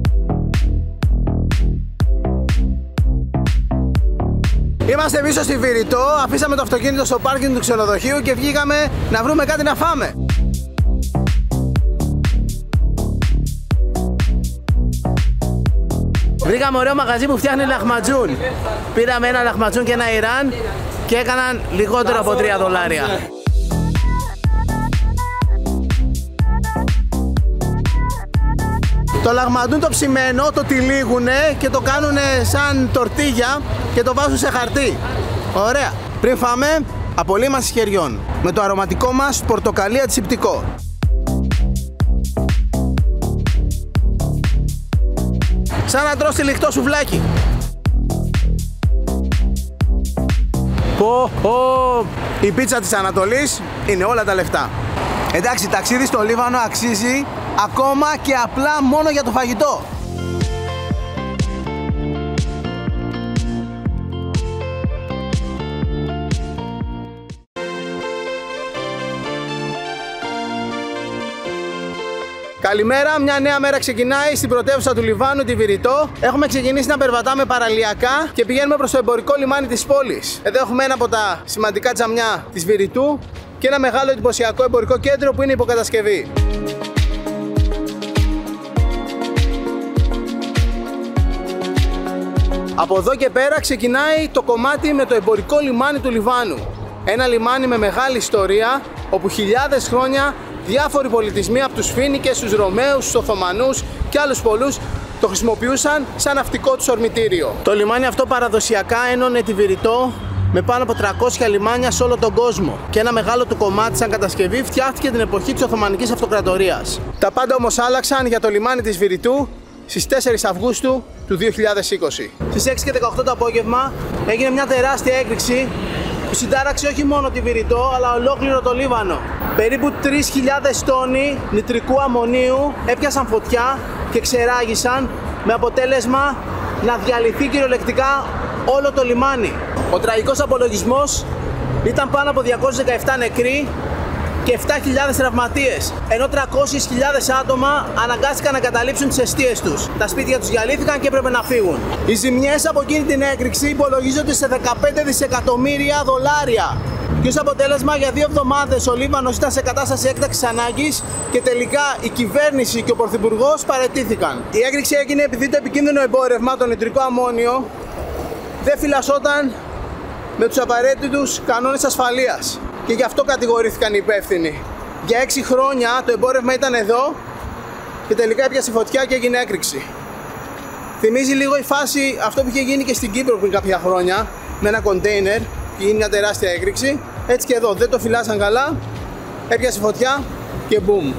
Είμαστε πίσω στη Βηρητό, αφήσαμε το αυτοκίνητο στο πάρκινγκ του ξενοδοχείου και βγήκαμε να βρούμε κάτι να φάμε. Βρήκαμε ωραίο μαγαζί που φτιάχνει λαχματζούν. Πήραμε ένα λαχματζούν και ένα Ιράν και έκαναν λιγότερο από $3. Το λαχματζούν το ψημένο το τυλίγουνε και το κάνουνε σαν τορτίγια και το βάζουν σε χαρτί. Ωραία. Πριν φάμε, απολύμανση χεριών με το αρωματικό μας πορτοκαλί αντισηπτικό. Σαν να τρως τυλιχτό σουβλάκι. Η πίτσα της Ανατολής είναι όλα τα λεφτά. Εντάξει, ταξίδι στο Λίβανο αξίζει ακόμα και απλά μόνο για το φαγητό. Καλημέρα, μια νέα μέρα ξεκινάει στην πρωτεύουσα του Λιβάνου, τη Βηρητό. Έχουμε ξεκινήσει να περπατάμε παραλιακά και πηγαίνουμε προς το εμπορικό λιμάνι της πόλης. Εδώ έχουμε ένα από τα σημαντικά τζαμιά της Βηρητού και ένα μεγάλο εντυπωσιακό εμπορικό κέντρο που είναι υποκατασκευή. Από εδώ και πέρα ξεκινάει το κομμάτι με το εμπορικό λιμάνι του Λιβάνου. Ένα λιμάνι με μεγάλη ιστορία, όπου χιλιάδες χρόνια διάφοροι πολιτισμοί από τους Φοίνικες, τους Ρωμαίους, τους Οθωμανούς και άλλους πολλούς το χρησιμοποιούσαν σαν ναυτικό τους ορμητήριο. Το λιμάνι αυτό παραδοσιακά ένωνε τη Βηρητό με πάνω από 300 λιμάνια σε όλο τον κόσμο. Και ένα μεγάλο του κομμάτι σαν κατασκευή φτιάχτηκε την εποχή της Οθωμανικής Αυτοκρατορίας. Τα πάντα όμως άλλαξαν για το λιμάνι της Βηρητού στις 4 Αυγούστου του 2020. Στις 6:18 το απόγευμα έγινε μια τεράστια έκρηξη που συντάραξε όχι μόνο τη Βηρητό αλλά ολόκληρο το Λίβανο. Περίπου 3.000 τόνοι νητρικού αμμονίου έπιασαν φωτιά και ξεράγησαν, με αποτέλεσμα να διαλυθεί κυριολεκτικά όλο το λιμάνι. Ο τραγικός απολογισμός ήταν πάνω από 217 νεκροί και 7.000 τραυματίες, ενώ 300.000 άτομα αναγκάστηκαν να καταλήψουν τις εστίες τους. Τα σπίτια τους διαλύθηκαν και έπρεπε να φύγουν. Οι ζημιές από εκείνη την έκρηξη υπολογίζονται σε 15 δισεκατομμύρια δολάρια. Και ως αποτέλεσμα, για 2 εβδομάδες ο Λίβανος ήταν σε κατάσταση έκτακτης ανάγκης και τελικά η κυβέρνηση και ο πρωθυπουργός παραιτήθηκαν. Η έκρηξη έγινε επειδή το επικίνδυνο εμπόρευμα, το νητρικό αμμόνιο, δεν φυλασσόταν με τους απαραίτητους κανόνες ασφαλείας. Και γι' αυτό κατηγορήθηκαν οι υπεύθυνοι. Για 6 χρόνια το εμπόρευμα ήταν εδώ και τελικά έπιασε φωτιά και έγινε έκρηξη. Θυμίζει λίγο η φάση αυτό που είχε γίνει και στην Κύπρο πριν κάποια χρόνια με ένα κοντέινερ και γίνει μια τεράστια έκρηξη. Έτσι και εδώ, δεν το φυλάσαν καλά, έπιασε φωτιά και boom.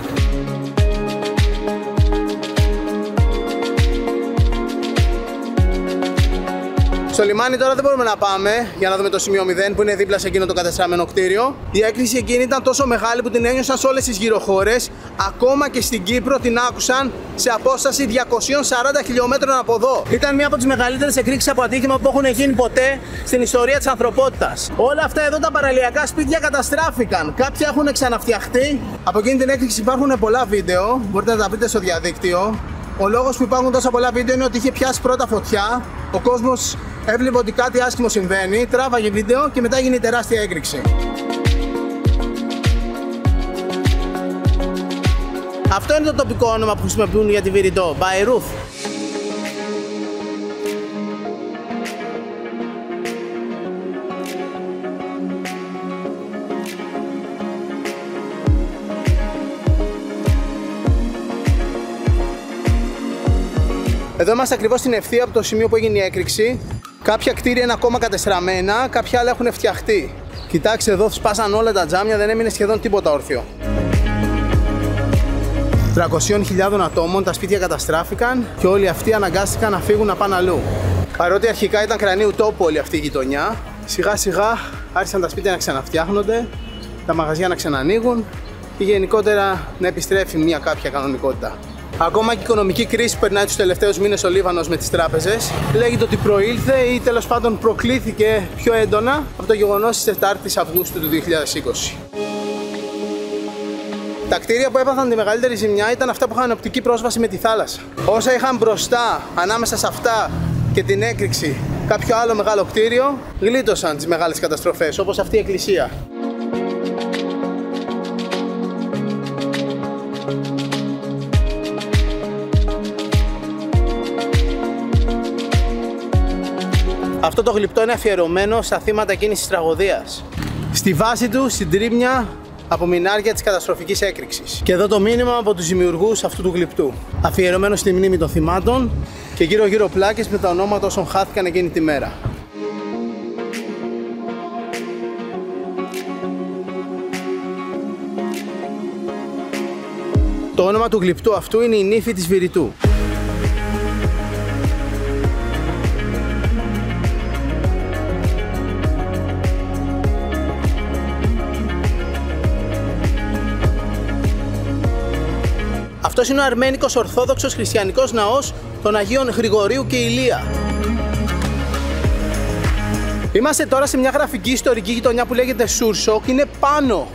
Στο λιμάνι τώρα δεν μπορούμε να πάμε για να δούμε το σημείο 0 που είναι δίπλα σε εκείνο το κατεστραμμένο κτίριο. Η έκρηξη εκείνη ήταν τόσο μεγάλη που την ένιωσαν σε όλες τις γύρω χώρες. Ακόμα και στην Κύπρο την άκουσαν σε απόσταση 240 χιλιόμετρων από εδώ. Ήταν μία από τις μεγαλύτερες εκρήξεις από ατύχημα που έχουν γίνει ποτέ στην ιστορία της ανθρωπότητας. Όλα αυτά εδώ τα παραλιακά σπίτια καταστράφηκαν. Κάποια έχουν ξαναφτιαχτεί. Από εκείνη την έκρηξη υπάρχουν πολλά βίντεο. Μπορείτε να τα βρείτε στο διαδίκτυο. Ο λόγος που υπάρχουν τόσα πολλά βίντεο είναι ότι είχε πιάσει πρώτα φωτιά. Ο κόσμος έβλεπε ότι κάτι άσχημο συμβαίνει, τράβαγε βίντεο και μετά έγινε η τεράστια έκρηξη. Αυτό είναι το τοπικό όνομα που χρησιμοποιούν για τη Βηρητό, Μπαϊρούθ. Εδώ είμαστε ακριβώς στην ευθεία από το σημείο που έγινε η έκρηξη. Κάποια κτίρια είναι ακόμα κατεστραμμένα, κάποια άλλα έχουν φτιαχτεί. Κοιτάξτε εδώ, σπάσαν όλα τα τζάμια, δεν έμεινε σχεδόν τίποτα όρθιο. 300.000 ατόμων τα σπίτια καταστράφηκαν και όλοι αυτοί αναγκάστηκαν να φύγουν να πάνε αλλού. Παρότι αρχικά ήταν κρανίου τόπου όλη αυτή η γειτονιά, σιγά σιγά άρχισαν τα σπίτια να ξαναφτιάχνονται, τα μαγαζιά να ξανανοίγουν και γενικότερα να επιστρέφει μια κάποια κανονικότητα. Ακόμα και η οικονομική κρίση που περνάει τους τελευταίους μήνες ο Λίβανος με τις τράπεζες λέγεται ότι προήλθε ή τέλος πάντων προκλήθηκε πιο έντονα από το γεγονός της 4ης Αυγούστου του 2020. Τα κτίρια που έπαθαν τη μεγαλύτερη ζημιά ήταν αυτά που είχαν οπτική πρόσβαση με τη θάλασσα. Όσα είχαν μπροστά, ανάμεσα σε αυτά και την έκρηξη, κάποιο άλλο μεγάλο κτίριο, γλίτωσαν τις μεγάλες καταστροφές, όπως αυτή η εκκλησία. Αυτό το γλυπτό είναι αφιερωμένο στα θύματα εκείνης της τραγωδίας. Στη βάση του, στην τρίμνια, απομεινάρια της καταστροφικής έκρηξης. Και εδώ το μήνυμα από τους δημιουργούς αυτού του γλυπτού. Αφιερωμένο στη μνήμη των θυμάτων και γύρω-γύρω πλάκες με τα ονόματα όσων χάθηκαν εκείνη τη μέρα. Το όνομα του γλυπτού αυτού είναι η νύφη της Βηρητού. Αυτός είναι ο αρμένικος ορθόδοξος χριστιανικός ναός των Αγίων Γρηγορίου και Ηλία. Είμαστε τώρα σε μια γραφική ιστορική γειτονιά που λέγεται Σούρσοκ. Είναι πάνω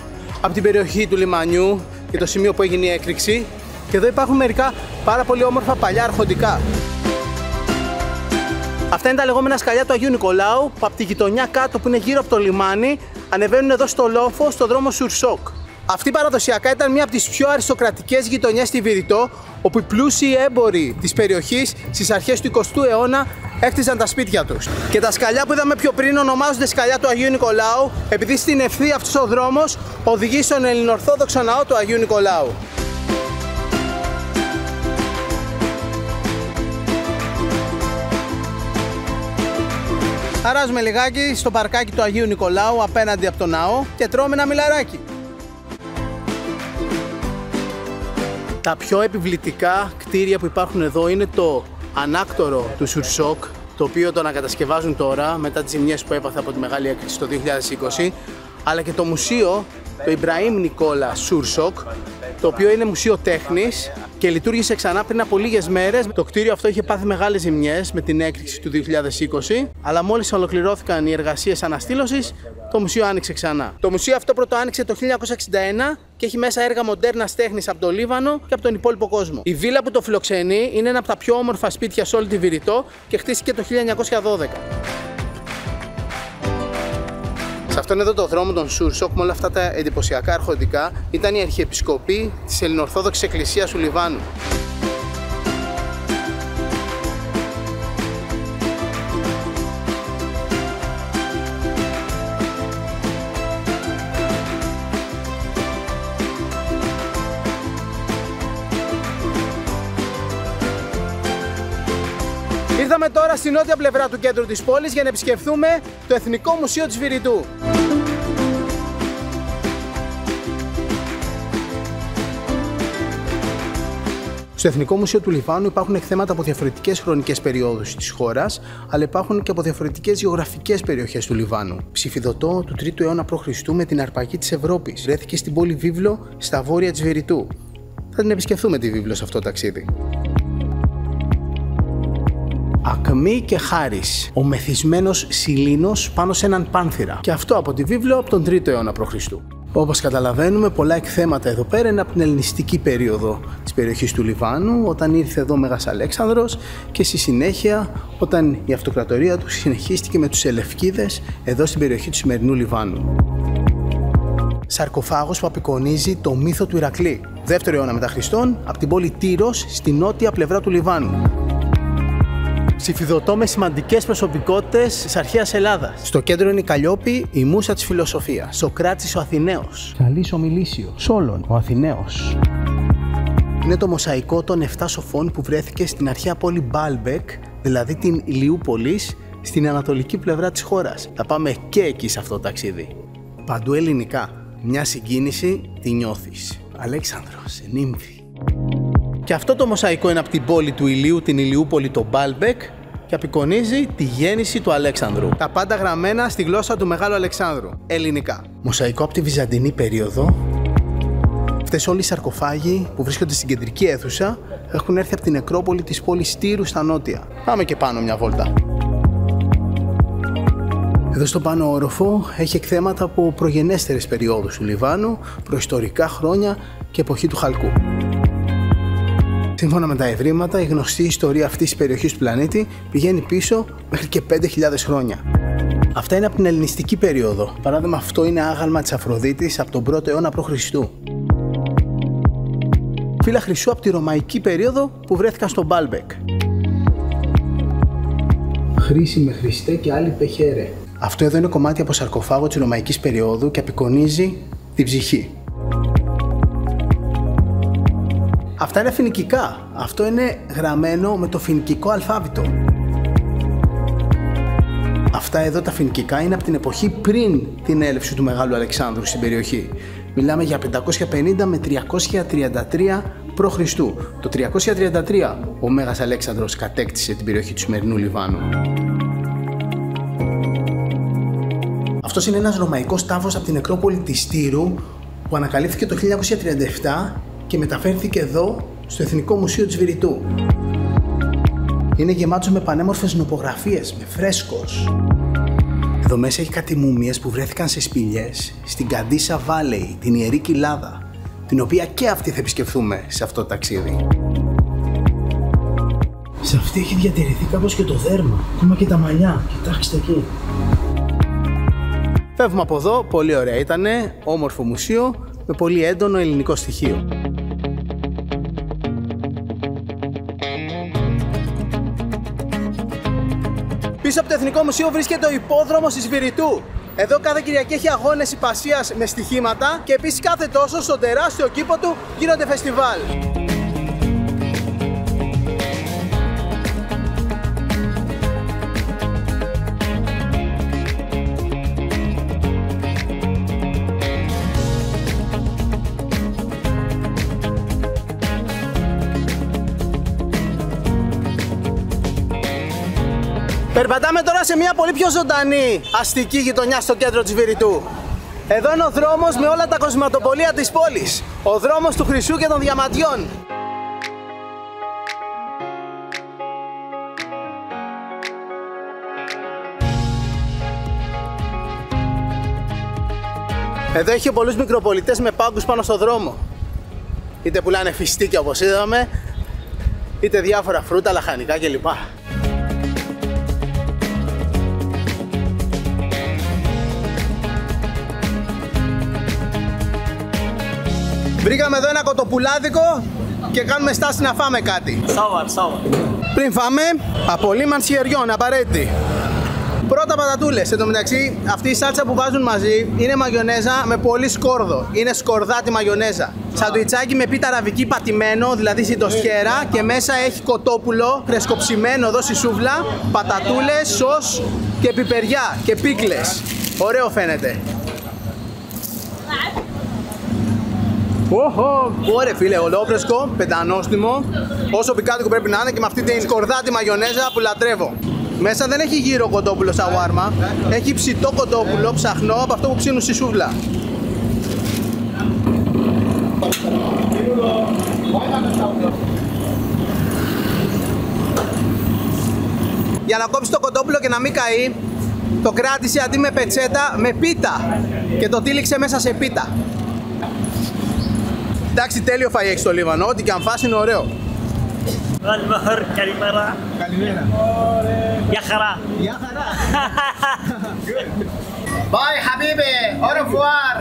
από την περιοχή του λιμανιού και το σημείο που έγινε η έκρηξη. Και εδώ υπάρχουν μερικά πάρα πολύ όμορφα παλιά αρχοντικά. Αυτά είναι τα λεγόμενα σκαλιά του Αγίου Νικολάου που από τη γειτονιά κάτω που είναι γύρω από το λιμάνι ανεβαίνουν εδώ στο λόφο, στο δρόμο Σουρσόκ. Αυτή παραδοσιακά ήταν μία από τις πιο αριστοκρατικές γειτονιές στη Βηρητό, όπου οι πλούσιοι έμποροι της περιοχής στις αρχές του 20ου αιώνα έχτιζαν τα σπίτια τους. Και τα σκαλιά που είδαμε πιο πριν ονομάζονται σκαλιά του Αγίου Νικολάου, επειδή στην ευθεία αυτός ο δρόμος οδηγεί στον ελληνοορθόδοξο ναό του Αγίου Νικολάου. Αράζουμε λιγάκι στο παρκάκι του Αγίου Νικολάου απέναντι από το ναό και τρώμε ένα μιλαράκι. Τα πιο επιβλητικά κτίρια που υπάρχουν εδώ είναι το ανάκτορο του Σουρσόκ, το οποίο το ανακατασκευάζουν τώρα μετά τις ζημιές που έπαθε από τη μεγάλη έκρηξη το 2020, αλλά και το μουσείο, το Ιμπραήμ Νικόλα Σουρσόκ, το οποίο είναι μουσείο τέχνης και λειτουργήσε ξανά πριν από λίγες μέρες. Το κτίριο αυτό είχε πάθει μεγάλες ζημιές με την έκρηξη του 2020, αλλά μόλις ολοκληρώθηκαν οι εργασίες αναστήλωσης, το μουσείο άνοιξε ξανά. Το μουσείο αυτό πρώτο άνοιξε το 1961 και έχει μέσα έργα μοντέρνας τέχνης από το Λίβανο και από τον υπόλοιπο κόσμο. Η βίλα που το φιλοξενεί είναι ένα από τα πιο όμορφα σπίτια σε όλη τη Βηρητό και χτίστηκε το 1912. Σε αυτόν εδώ το δρόμο των Σουρσόκ με όλα αυτά τα εντυπωσιακά αρχοντικά ήταν η αρχιεπισκοπή της Ελληνοορθόδοξης Εκκλησίας του Λιβάνου. Ήρθαμε τώρα στη νότια πλευρά του κέντρου της πόλης για να επισκεφθούμε το Εθνικό Μουσείο της Βηρητού. Στο Εθνικό Μουσείο του Λιβάνου υπάρχουν εκθέματα από διαφορετικές χρονικές περιόδους της χώρας, αλλά υπάρχουν και από διαφορετικές γεωγραφικές περιοχές του Λιβάνου. Ψηφιδωτό του 3ου αιώνα π.Χ. με την αρπαγή της Ευρώπης. Βρέθηκε στην πόλη Βίβλο, στα βόρεια της Βηρητού. Θα την επισκεφθούμε τη Βίβλο σε αυτό το ταξίδι. Ακμή και Χάρις, ο μεθυσμένος σιλήνος πάνω σε έναν πάνθυρα. Και αυτό από τη Βίβλο από τον 3ο αιώνα π.Χ. Όπως καταλαβαίνουμε, πολλά εκθέματα εδώ πέρα είναι από την ελληνιστική περίοδο της περιοχής του Λιβάνου, όταν ήρθε εδώ ο Μέγας Αλέξανδρος και στη συνέχεια όταν η αυτοκρατορία του συνεχίστηκε με τους Σελευκίδες εδώ στην περιοχή του σημερινού Λιβάνου. Σαρκοφάγος που απεικονίζει το μύθο του Ηρακλή, 2ο αιώνα μετά Χριστόν, από την πόλη Τύρος στη νότια πλευρά του Λιβάνου. Ψηφιδωτό με σημαντικές προσωπικότητες της αρχαίας Ελλάδας. Στο κέντρο είναι η Καλλιόπη, η μούσα της φιλοσοφίας. Σοκράτης ο Αθηναίος. Καλής ο Μιλήσιος. Σόλων ο Αθηναίος. Είναι το μοσαϊκό των 7 σοφών που βρέθηκε στην αρχαία πόλη Μπάλμπεκ, δηλαδή την Ηλιούπολης, στην ανατολική πλευρά της χώρας. Θα πάμε και εκεί σε αυτό το ταξίδι. Παντού ελληνικά. Μια συγκίνηση τη νιώθεις. Αλέξανδρος, νύμφη. Και αυτό το μοσαϊκό είναι από την πόλη του Ηλίου, την Ηλιούπολη, το Μπάλμπεκ, και απεικονίζει τη γέννηση του Αλέξανδρου. Τα πάντα γραμμένα στη γλώσσα του Μεγάλου Αλεξάνδρου, ελληνικά. Μοσαϊκό από τη Βυζαντινή περίοδο. Αυτές όλοι οι σαρκοφάγοι που βρίσκονται στην κεντρική αίθουσα έχουν έρθει από την νεκρόπολη της πόλης Τύρου στα νότια. Πάμε και πάνω μια βόλτα. Εδώ στο πάνω όροφο έχει εκθέματα από προγενέστερες περιόδους του Λιβάνου, προϊστορικά χρόνια και εποχή του Χαλκού. Σύμφωνα με τα ευρήματα, η γνωστή ιστορία αυτής της περιοχής του πλανήτη πηγαίνει πίσω μέχρι και 5.000 χρόνια. Αυτά είναι από την ελληνιστική περίοδο. Παράδειγμα, αυτό είναι άγαλμα της Αφροδίτης από τον 1ο αιώνα π.Χ. Φύλλα χρυσού από τη ρωμαϊκή περίοδο που βρέθηκαν στο Μπάλμπεκ. Χρήση με Χριστέ και άλλη πεχέρε. Αυτό εδώ είναι κομμάτι από σαρκοφάγο της ρωμαϊκής περίοδου και απεικονίζει την ψυχή. Αυτά είναι φοινικικά. Αυτό είναι γραμμένο με το φοινικικό αλφάβητο. Αυτά εδώ τα φοινικικά είναι από την εποχή πριν την έλευση του Μεγάλου Αλεξάνδρου στην περιοχή. Μιλάμε για 550 με 333 π.Χ. Το 333 ο Μέγας Αλέξανδρος κατέκτησε την περιοχή του σημερινού Λιβάνου. Αυτός είναι ένας ρωμαϊκός τάφος από την νεκρόπολη της Τύρου που ανακαλύφθηκε το 1937 και μεταφέρθηκε εδώ στο Εθνικό Μουσείο της Βηρητού. Είναι γεμάτος με πανέμορφες νοπογραφίες, με φρέσκος. Εδώ μέσα έχει κάτι μούμιες που βρέθηκαν σε σπηλιές στην Καντίσα Βάλεϊ, την Ιερή Κοιλάδα, την οποία και αυτή θα επισκεφθούμε σε αυτό το ταξίδι. Σε αυτή έχει διατηρηθεί κάπως και το δέρμα, ακόμα και τα μαλλιά. Κοιτάξτε εκεί. Φεύγουμε από εδώ, πολύ ωραία ήτανε, όμορφο μουσείο με πολύ έντονο ελληνικό στοιχείο. Πίσω από το Εθνικό Μουσείο βρίσκεται ο υπόδρομος της Βηρητού. Εδώ κάθε Κυριακή έχει αγώνες ιππασίας με στοιχήματα και επίσης κάθε τόσο στον τεράστιο κήπο του γίνονται φεστιβάλ. Περπατάμε τώρα σε μια πολύ πιο ζωντανή αστική γειτονιά στο κέντρο της Βηρητού. Εδώ είναι ο δρόμος με όλα τα κοσματοπολία της πόλης. Ο δρόμος του χρυσού και των διαμαντιών. Εδώ έχει πολλούς μικροπολιτές με πάγκους πάνω στο δρόμο. Είτε πουλάνε φιστίκια όπως είδαμε, είτε διάφορα φρούτα, λαχανικά κλπ. Βρήκαμε εδώ ένα κοτοπουλάδικο και κάνουμε στάση να φάμε κάτι. Πριν φάμε, απολύμανση χεριών, απαραίτητη. Πρώτα πατατούλες. Εν τω μεταξύ, αυτή η σάλτσα που βάζουν μαζί είναι μαγιονέζα με πολύ σκόρδο. Είναι σκορδάτη μαγιονέζα. Σαντουιτσάκι με πίτα αραβική πατημένο, δηλαδή συντοσχέρα, και μέσα έχει κοτόπουλο φρεσκοψημένο εδώ στη σούβλα, πατατούλες, σος και πιπεριά και πίκλες. Ωραίο φαίνεται. Ωραία φίλε, ολόφρεσκο, πεντανόστιμο, όσο πικάντικο πρέπει να είναι, και με αυτή την σκορδάτη μαγιονέζα που λατρεύω. Μέσα δεν έχει γύρο κοτόπουλο σαουάρμα, έχει ψητό κοτόπουλο, ψαχνό, από αυτό που ψήνουν στη σούβλα. Για να κόψει το κοτόπουλο και να μην καεί, το κράτησε αντί με πετσέτα με πίτα και το τύλιξε μέσα σε πίτα. Εντάξει, τέλειο φαΐ έχει στο Λίβανο, ό,τι και αν φας είναι ωραίο. Καλημέρα. Καλημέρα. Γεια χαρά. Γεια χαρά. Bye حبيبي, au revoir.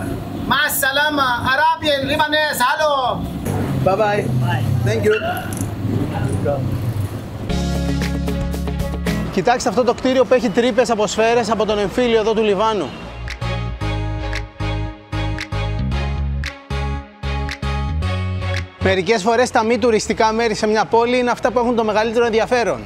مع السلامة. Arabian, Lebanese, hello. Bye bye. Bye. Thank you. Κοιτάξτε αυτό το κτίριο που έχει τρύπες από σφαίρες από τον εμφύλιο εδώ του Λιβάνου. Μερικές φορές τα μη τουριστικά μέρη σε μια πόλη είναι αυτά που έχουν το μεγαλύτερο ενδιαφέρον.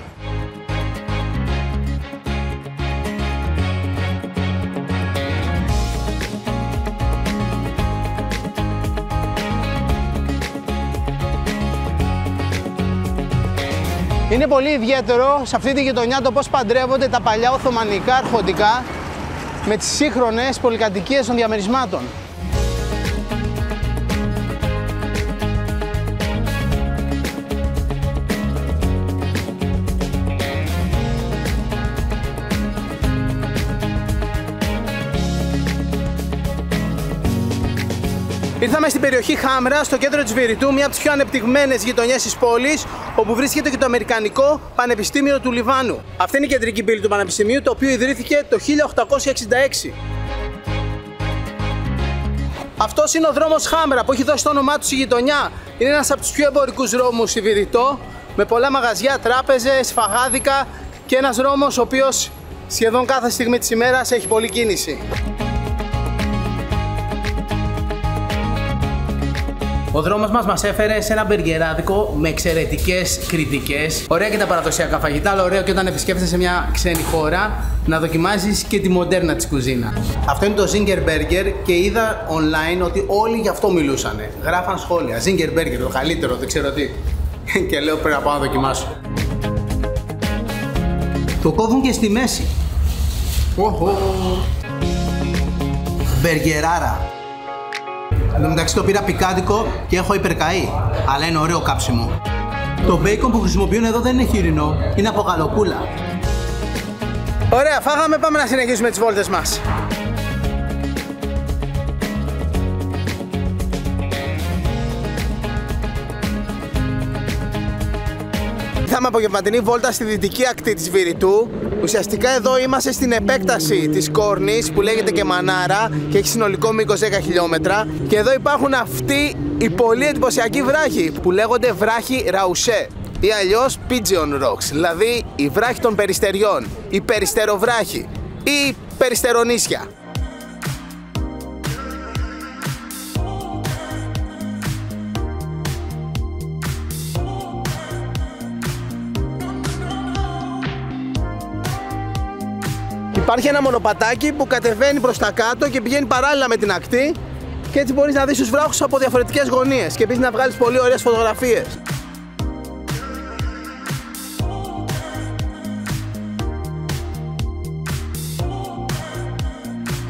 Είναι πολύ ιδιαίτερο σε αυτή τη γειτονιά το πώς παντρεύονται τα παλιά οθωμανικά αρχοντικά με τις σύγχρονες πολυκατοικίες των διαμερισμάτων. Ήρθαμε στην περιοχή Χάμρα, στο κέντρο της Βηρητού, μια από τις πιο ανεπτυγμένες γειτονιές της πόλης, όπου βρίσκεται και το Αμερικανικό Πανεπιστήμιο του Λιβάνου. Αυτή είναι η κεντρική πύλη του Πανεπιστημίου, το οποίο ιδρύθηκε το 1866. Αυτός είναι ο δρόμος Χάμρα που έχει δώσει το όνομά του στη γειτονιά. Είναι ένας από τους πιο εμπορικούς δρόμους στη Βηρητό, με πολλά μαγαζιά, τράπεζες, φαγάδικα και ένας δρόμος ο οποίος σχεδόν κάθε στιγμή της ημέρας έχει πολλή κίνηση. Ο δρόμος μας έφερε σε ένα μπεργκεράδικο με εξαιρετικές κριτικές. Ωραία και τα παραδοσιακά φαγητά, αλλά ωραίο και όταν επισκέφτεσαι σε μια ξένη χώρα να δοκιμάζεις και τη μοντέρνα της κουζίνα. Αυτό είναι το Zinger Burger και είδα online ότι όλοι γι' αυτό μιλούσανε. Γράφαν σχόλια. Zinger Burger, το καλύτερο, δεν ξέρω τι. Και λέω πρέπει να πάω να δοκιμάσω. Το κόβουν και στη μέση. Μπεργκεράρα. Εν τω μεταξύ το πήρα πικάντικο και έχω υπερκαεί, αλλά είναι ωραίο κάψιμο. Το μπέικον που χρησιμοποιούν εδώ δεν είναι χοιρινό, είναι από γαλοπούλα. Ωραία, φάγαμε, πάμε να συνεχίσουμε τις βόλτες μας. Ήρθαμε απογευματινή βόλτα στη δυτική ακτή της Βηρητού. Ουσιαστικά εδώ είμαστε στην επέκταση της Κόρνης που λέγεται και Μανάρα και έχει συνολικό μήκος 10 χιλιόμετρα. Και εδώ υπάρχουν αυτοί οι πολύ εντυπωσιακοί βράχοι που λέγονται βράχοι Ραουσέ ή αλλιώς Pigeon Rocks, δηλαδή οι βράχοι των περιστεριών, οι περιστεροβράχοι ή περιστερονίσια. Υπάρχει ένα μονοπατάκι που κατεβαίνει προς τα κάτω και πηγαίνει παράλληλα με την ακτή και έτσι μπορείς να δεις τους βράχους από διαφορετικές γωνίες και επίσης να βγάλεις πολύ ωραίες φωτογραφίες.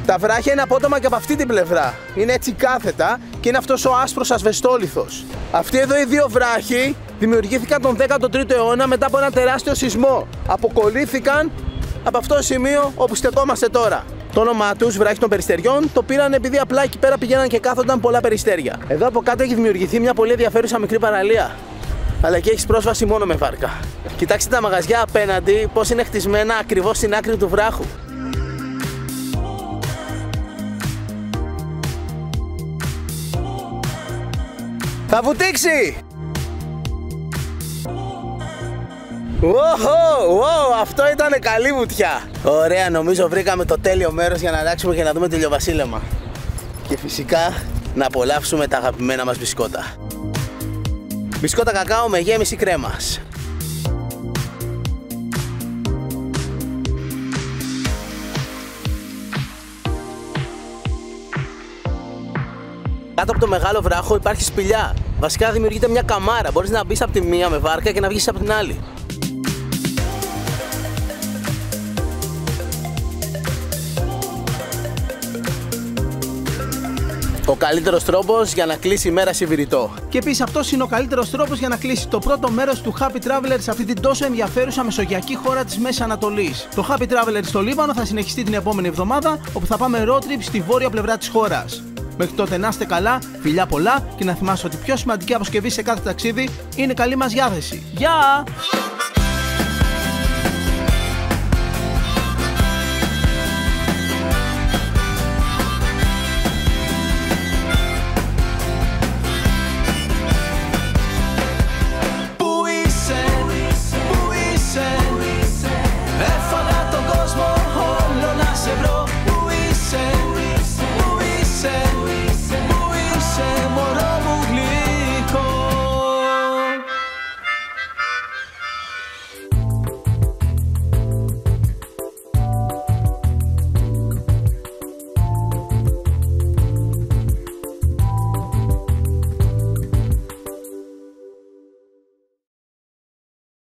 Τα βράχια είναι απότομα και από αυτή την πλευρά. Είναι έτσι κάθετα και είναι αυτός ο άσπρος ασβεστόλιθος. Αυτοί εδώ οι δύο βράχοι δημιουργήθηκαν τον 13ο αιώνα μετά από ένα τεράστιο σεισμό. Αποκολλήθηκαν από αυτό το σημείο όπου στεκόμαστε τώρα. Το όνομά τους, βράχοι των περιστεριών, το πήραν επειδή απλά εκεί πέρα πηγαίναν και κάθονταν πολλά περιστέρια. Εδώ από κάτω έχει δημιουργηθεί μια πολύ ενδιαφέρουσα μικρή παραλία. Αλλά εκεί έχεις πρόσβαση μόνο με βάρκα. Κοιτάξτε τα μαγαζιά απέναντι, πώς είναι χτισμένα ακριβώς στην άκρη του βράχου. Θα βουτήξει! Wow, αυτό ήταν καλή βουτιά. Ωραία, νομίζω βρήκαμε το τέλειο μέρος για να αλλάξουμε και να δούμε το ηλιοβασίλεμα. Και φυσικά να απολαύσουμε τα αγαπημένα μας μπισκότα. Μπισκότα κακάο με γέμιση κρέμας. Κάτω από το μεγάλο βράχο υπάρχει σπηλιά. Βασικά δημιουργείται μια καμάρα. Μπορείς να μπεις από τη μία με βάρκα και να βγεις από την άλλη. Ο καλύτερος τρόπος για να κλείσει η μέρα σε Βηρητό. Και επίσης αυτός είναι ο καλύτερος τρόπος για να κλείσει το πρώτο μέρος του Happy Traveler σε αυτή την τόσο ενδιαφέρουσα μεσογειακή χώρα της Μέσης Ανατολής. Το Happy Traveler στο Λίβανο θα συνεχιστεί την επόμενη εβδομάδα, όπου θα πάμε road trip στη βόρεια πλευρά της χώρας. Μέχρι τότε να είστε καλά, φιλιά πολλά και να θυμάστε ότι η πιο σημαντική αποσκευή σε κάθε ταξίδι είναι η καλή μας διάθεση. Γεια!